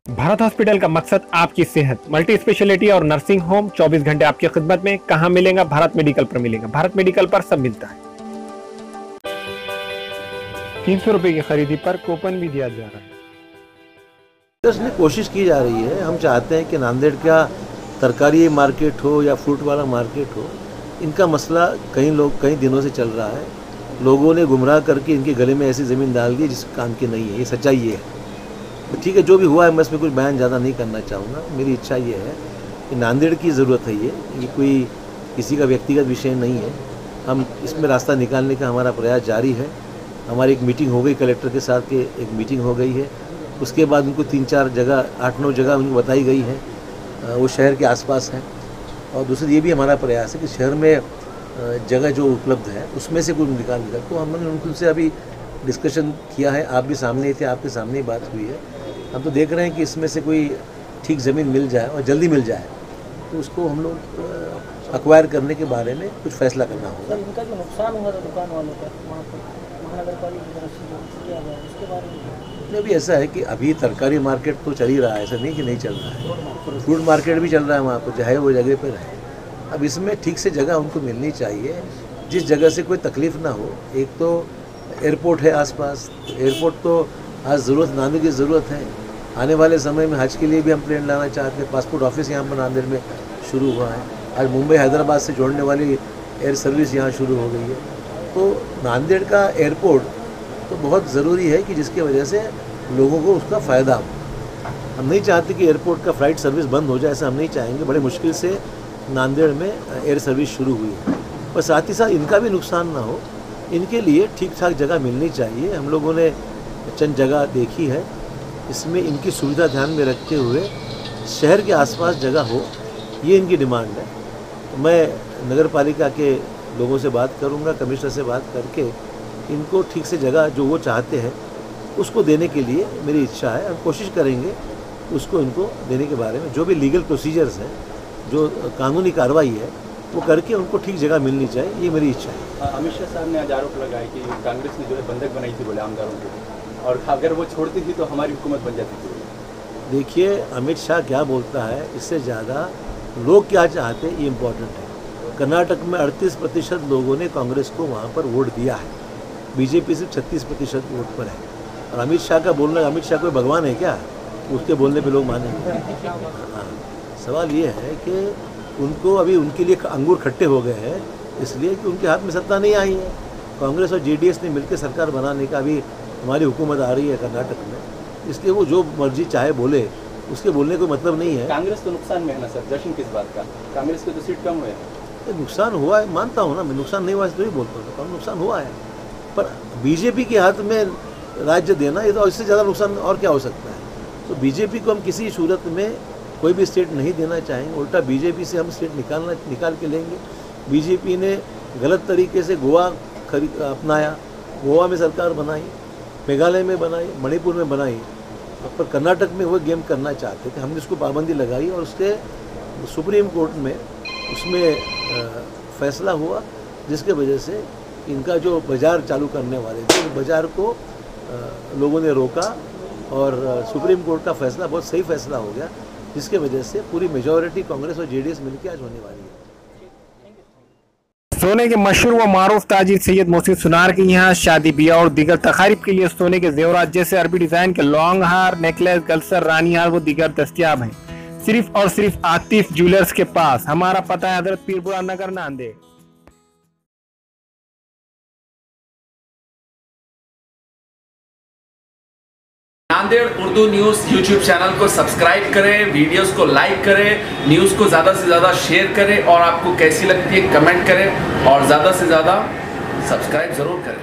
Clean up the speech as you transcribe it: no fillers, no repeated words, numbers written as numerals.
Bharat hospital का मकसद आपकी सेहत, मल्टी स्पेशलिटी और नर्सिंग होम 24 घंटे आपकी खिदमत में। कहां मिलेगा? भारत मेडिकल पर मिलेगा। भारत मेडिकल पर सब मिलता है। 300 रुपए की खरीदी पर कूपन भी दिया जा रहा है। इसमें कोशिश की जा रही है। हम चाहते हैं कि नांदेड़ का तरकारी मार्केट हो या फ्रूट वाला मार्केट हो, इनका मसला कई दिनों से चल रहा है। लोगों ने गुमराह करके इनके गले में ऐसी ज़मीन डाल दी जिस काम की नहीं है। ये सच्चाई ये है। तो ठीक है, जो भी हुआ है मैं इसमें कुछ बयान ज़्यादा नहीं करना चाहूँगा। मेरी इच्छा ये है कि नांदेड़ की ज़रूरत है। ये कोई किसी का व्यक्तिगत विषय नहीं है। हम इसमें रास्ता निकालने का हमारा प्रयास जारी है। हमारी एक मीटिंग हो गई कलेक्टर के साथ के, एक मीटिंग हो गई है। उसके बाद उनको 3-4 जगह 8-9 जगह उनको बताई गई है, वो शहर के आसपास हैं। और दूसरी ये भी हमारा प्रयास है कि शहर में जगह जो उपलब्ध है उसमें से कुछ निकाल। तो हमने उनसे अभी डिस्कशन किया है। आप भी सामने ही थे, आपके सामने ही बात हुई है। हम तो देख रहे हैं कि इसमें से कोई ठीक ज़मीन मिल जाए और जल्दी मिल जाए तो उसको हम लोग एक्वायर करने के बारे में कुछ फैसला करना होगा। इनका जो नुकसान हुआ था दुकान वालों का वहाँ पर महानगर पालिका की तरफ से किया गया, उसके बारे में भी ऐसा है कि अभी तरकारी मार्केट तो चल ही रहा है, ऐसा नहीं कि नहीं चल रहा है। फ्रूट मार्केट भी चल रहा है वहाँ पर, चाहे वो जगह पर है। अब इसमें ठीक से जगह उनको मिलनी चाहिए जिस जगह से कोई तकलीफ़ ना हो। एक तो एयरपोर्ट है आसपास, तो एयरपोर्ट तो आज ज़रूरत, नांदेड़ की ज़रूरत है। आने वाले समय में हज के लिए भी हम प्लेन लाना चाहते हैं। पासपोर्ट ऑफिस यहाँ पर नांदेड़ में शुरू हुआ है। आज मुंबई हैदराबाद से जोड़ने वाली एयर सर्विस यहाँ शुरू हो गई है। तो नांदेड़ का एयरपोर्ट तो बहुत ज़रूरी है कि जिसकी वजह से लोगों को उसका फ़ायदा हो। हम नहीं चाहते कि एयरपोर्ट का फ़्लाइट सर्विस बंद हो जाए, ऐसा हम नहीं चाहेंगे। बड़े मुश्किल से नांदेड़ में एयर सर्विस शुरू हुई है, पर साथ ही साथ इनका भी नुकसान ना हो, इनके लिए ठीक ठाक जगह मिलनी चाहिए। हम लोगों ने चंद जगह देखी है, इसमें इनकी सुविधा ध्यान में रखते हुए शहर के आसपास जगह हो, ये इनकी डिमांड है। तो मैं नगर पालिका के लोगों से बात करूंगा, कमिश्नर से बात करके इनको ठीक से जगह जो वो चाहते हैं उसको देने के लिए मेरी इच्छा है। हम कोशिश करेंगे उसको इनको देने के बारे में जो भी लीगल प्रोसीजर्स हैं, जो कानूनी कार्रवाई है वो करके उनको ठीक जगह मिलनी चाहिए, ये मेरी इच्छा है। अमित शाह साहब ने आज आरोप लगाया कि कांग्रेस ने जो है बंधक बनाई थी बोले आमदारों को, और अगर वो छोड़ती थी तो हमारी हुकूमत बन जाती थी। देखिए, अमित शाह क्या बोलता है इससे ज़्यादा लोग क्या चाहते हैं ये इम्पोर्टेंट है। कर्नाटक में 38% लोगों ने कांग्रेस को वहाँ पर वोट दिया है, बीजेपी सिर्फ 36% वोट पर है। और अमित शाह का बोलना, अमित शाह कोई भगवान है क्या उसके बोलने पे लोग मानेंगे? हाँ, सवाल ये है कि उनको अभी उनके लिए अंगूर खट्टे हो गए हैं, इसलिए कि उनके हाथ में सत्ता नहीं आई है। कांग्रेस और जेडीएस ने मिलकर सरकार बनाने का अभी हमारी हुकूमत आ रही है कर्नाटक में, इसलिए वो जो मर्जी चाहे बोले, उसके बोलने को मतलब नहीं है। कांग्रेस तो नुकसान में है ना सर, जश्न किस बात का? कांग्रेस के तो सीट कम हुए हैं। नुकसान हुआ है मानता हूँ ना मैं, नुकसान नहीं हुआ है तो ही बोलता हूँ, नुकसान हुआ है। पर बीजेपी के हाथ में राज्य देना, ये तो इससे ज़्यादा नुकसान और क्या हो सकता है? तो बीजेपी को हम किसी सूरत में कोई भी स्टेट नहीं देना चाहेंगे, उल्टा बीजेपी से हम स्टेट निकाल के लेंगे। बीजेपी ने गलत तरीके से गोवा अपनाया, गोवा में सरकार बनाई, मेघालय में बनाई, मणिपुर में बनाई, पर कर्नाटक में वो गेम करना चाहते थे। हमने उसको पाबंदी लगाई और उसके सुप्रीम कोर्ट में उसमें फैसला हुआ, जिसके वजह से इनका जो बाज़ार चालू करने वाले थे, बाज़ार को लोगों ने रोका और सुप्रीम कोर्ट का फैसला बहुत सही फैसला हो गया, जिसके वजह से पूरी मेजॉरिटी कांग्रेस और जेडीएस मिलकर आज होने वाली है। सोने के मशहूर व मारूफ ताजिर सैयद मोहसिन सुनार के यहाँ शादी ब्याह और दीगर तकारीब के लिए सोने के जेवरात जैसे अरबी डिजाइन के लॉन्ग हार, नेकलेस, गलसर, रानी हार व दीगर दस्तियाब हैं, सिर्फ और सिर्फ आतिफ ज्वेलर्स के पास। हमारा पता है Hazrat Peerpura Nagar, Nanded. Nanded Urdu news YouTube channel को सब्सक्राइब करें, वीडियोस को लाइक करें, न्यूज़ को ज़्यादा से ज़्यादा शेयर करें और आपको कैसी लगती है कमेंट करें और ज़्यादा से ज़्यादा सब्सक्राइब ज़रूर करें।